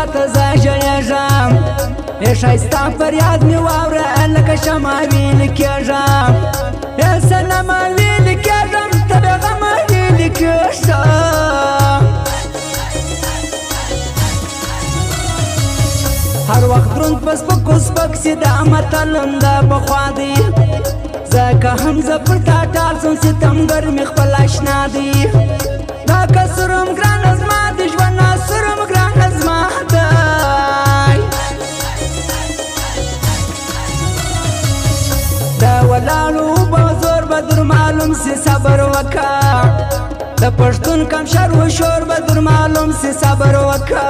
راته زه ژړېږم ای ښایسته فریاد مې واوره لکه شمع ویلې کېږم ای صنمه ویلې کېږم ته بېغمه ویلې کېږم هر وخت دروند په سپکو سپک سي دا متلم د پخوا دی ځکه هم زه پر تا ټال سم ستمګر مې خپل اشنا دی دا کسرم ګرانه زما د ژوند ناصرم ګرانه زما دی د ولاړو په زور به در معلوم سي صبر وکړه د پښتون کم شر و شور به در معلوم سي صبر وکړه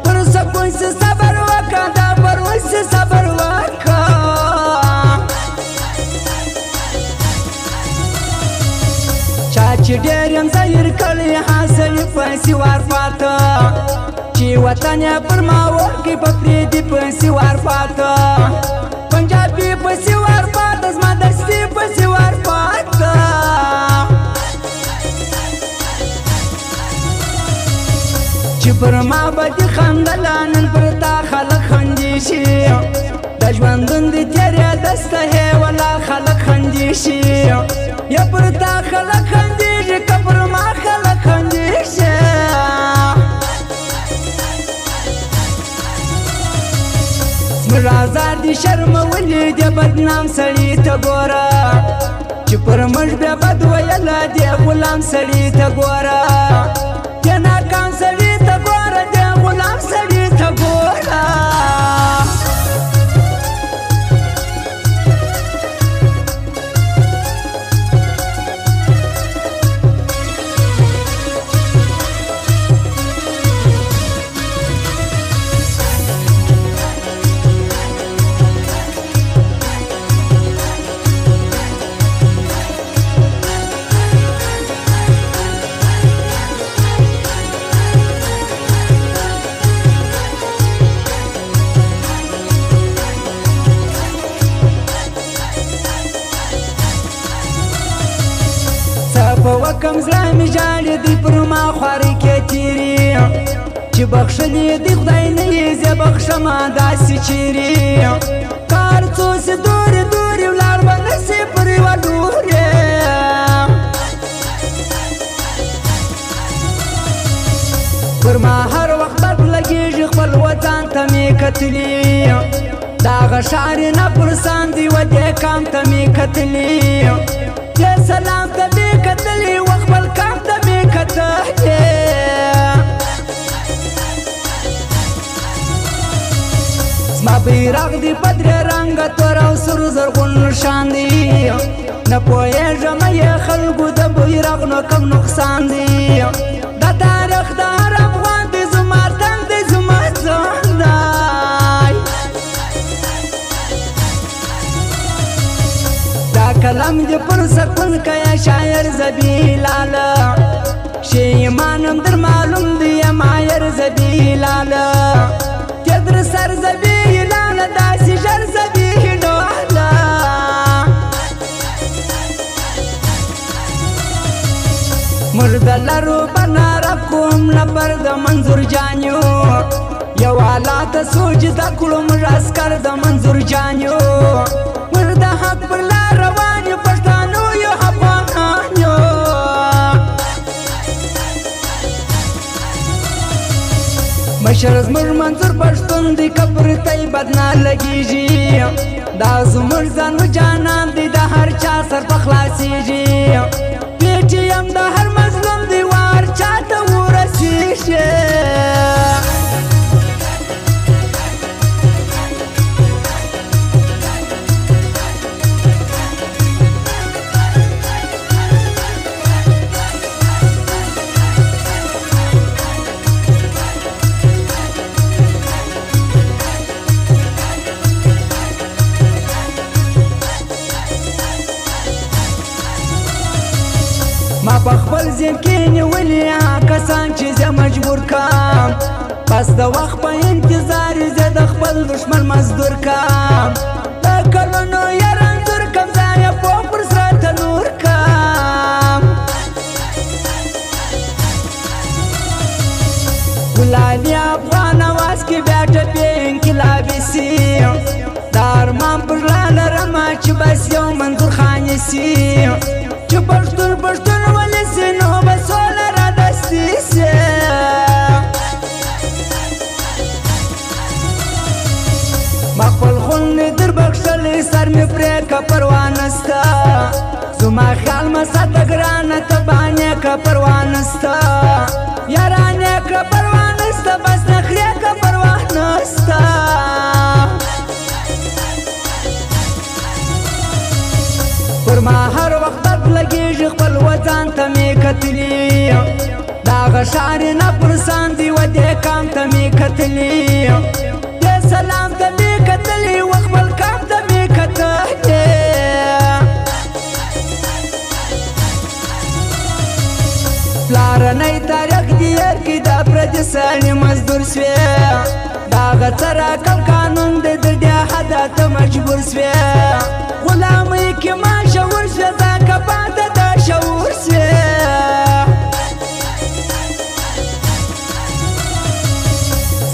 پر سکون سي صبر وکړه دا پرون سي صبر وکړه چا چې ډېر یم ظاهر کړی حاصل یې پیسې ورپاته چې وطن یې پر ما ورکړي په پرېدي پیسې ورپاته پنجابي پیسې ورپاته زما دستي پیسې ورپاته چې پر ما به دې خندله نن پر تا خلک خندېږي د ژوندون دې تېرېده سته ولا خلک خندېږي یا پر تا خلک خندېږي که پر ما خلک خندېږي زموږ ازادي شرمولې دې بدنام سړي ته ګوره چې پر موږ بیا بد ویله دې غلام سړي ته ګوره دې ناکام سړي ته ګوره دې غلام سړي ته ګوره په وکم زړه مې ژاړي دوی پر ما خوارې کې تېري چې بخښلي دې خدای نه یې زه بخښمه داسې چیرې کار څو سي دورې دورې ولاړ به نه سي پر یوه ډورې پر ما هر وخت بد لګېږي خپل وطن ته مې کتلي دغه ښار نه پر ساندې و دې کام ته مې کتلي دې سلام ته مې کتلي و خپل کام ته مې کتلي زما بیرغ دې په درې رنګه تور او سور زرغون نښان دی نه پوهېږم یې خلکو د بیرغ نو کم نقصان دی دا تاریخ د هر افغان دی زما تن دی زما ځان دی کلم دې پر سکون کیا شاعر زبیلاله شی ایمانم در معلوم دی مایر زبیلاله ته در سر زبیلاله داسې ژر زبیلاله مرد لرو بناره کوم لپر د منظور جانیو یو حالات سوچ د کړو موږ عسکر د منظور جانیو مرد حق پر لار روان یو پښتانو یو افغانان یو مشر زموږ منظور پښتون دی کبر ته بدنا لګیږي دا زموږ ځانو جانان دی د هر چا سر په خلاصیږي پیټي هم د هر مظلوم دی وار چاته ورسیږي ما په خپل ذهن کې نیولي کسان چې زه مجبور کم پس د وخت په انتظار زه د خپل دښمن مزدور کم د کلونو یې رنځور کم زه یې پوه پر زړه تنور کم ګلالي افغانه سي چې پښتون ولې سي نو به سوله را دستي سي ما خپل خون در بخښلی سر مې پرې که پروا نسته زما خیال مه ساته ګرانه ته بانې که پروا نسته یارانې که پروا نسته بس نخرې که پروا نسته پر ما هر وخت درد لګېږي خپل وطن ته مې کتلي د هغه ښار نه پر ساندې و دې کام ته مې کتلي دې سلام ته مې کتلي و خپل کام ته مې کتلي پلارنی تاریخ دې هر کې د پردي سړي مزدور سوې د هغه څه راکړ قانون دې د دې حده ته مجبور سوې غلامۍ کې ما شعور سوې ځکه پاته د شعور سوې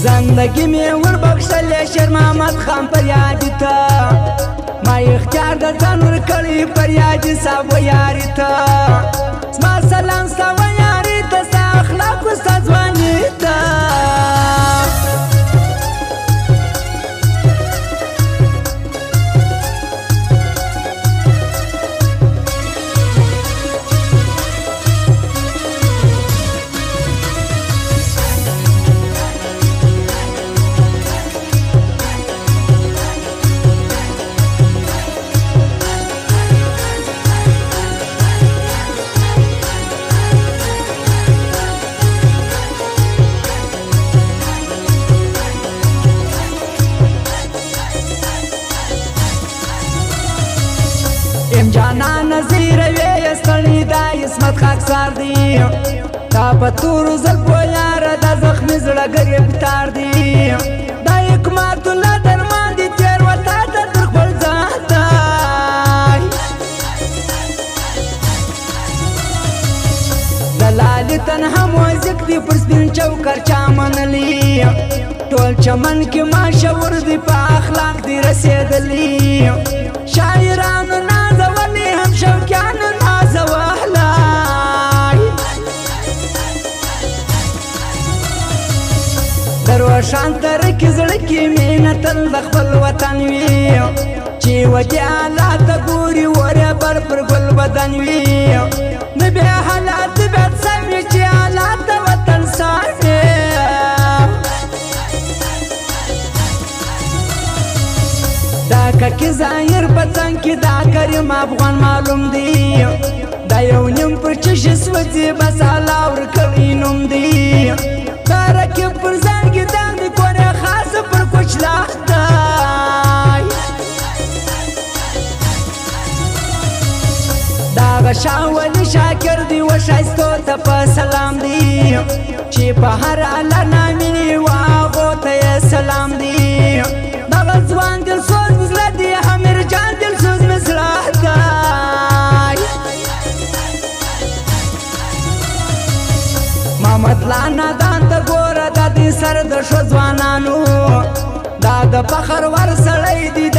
زندگی مې وربخښلې شیر محمد خان پر یادي ته ما اختیار درته نور کړی پر یادي صاحب و یاري ته زما سلام ستا و یاري ته ستا اخلاقو ستا ځواني ته ام جانا نظیر وی ستړی دا عصمت خاکسار دی تا په تورو زلفو یاره دا زخمي زړه ګرفتار دی دا حکمت الله درمان دی تېر وتا ته تر خپل ځان ته د لالي تنها موزیک دی پر سپین چوکر چا منلی ټول چمن کې ما شعور دی په اخلاق دی رسېدلی شاعرانو نازولی هم شوقیانو نازولی دروشان ترکی زړه کې مینه تل د خپل وطن وي چې ودې حالات ګوري وره بر پر ګل بدن وي نه بیا حالات بد سمي چې حالات د وطن سامي دا ککی ظاهر پتنګ کې دا کریم افغان معلوم دی دا یو نیم پر چش سوځي بس الله ورکړی نوم دی دا رکب پر ځان کې داندې کونه خاص پر کوچلاخ دی دا غشاولی شاکر دی و شایستو ته په سلام دی چې په هر الله نامې و هغو ته یې سلام دی دغه ځوان دل سوز مزله دی حمیر جان دل سوز مزله دی محمد لانا دان ته ګوره د دې سر د ښو ځوانانو دا د فخر ور سړی دی د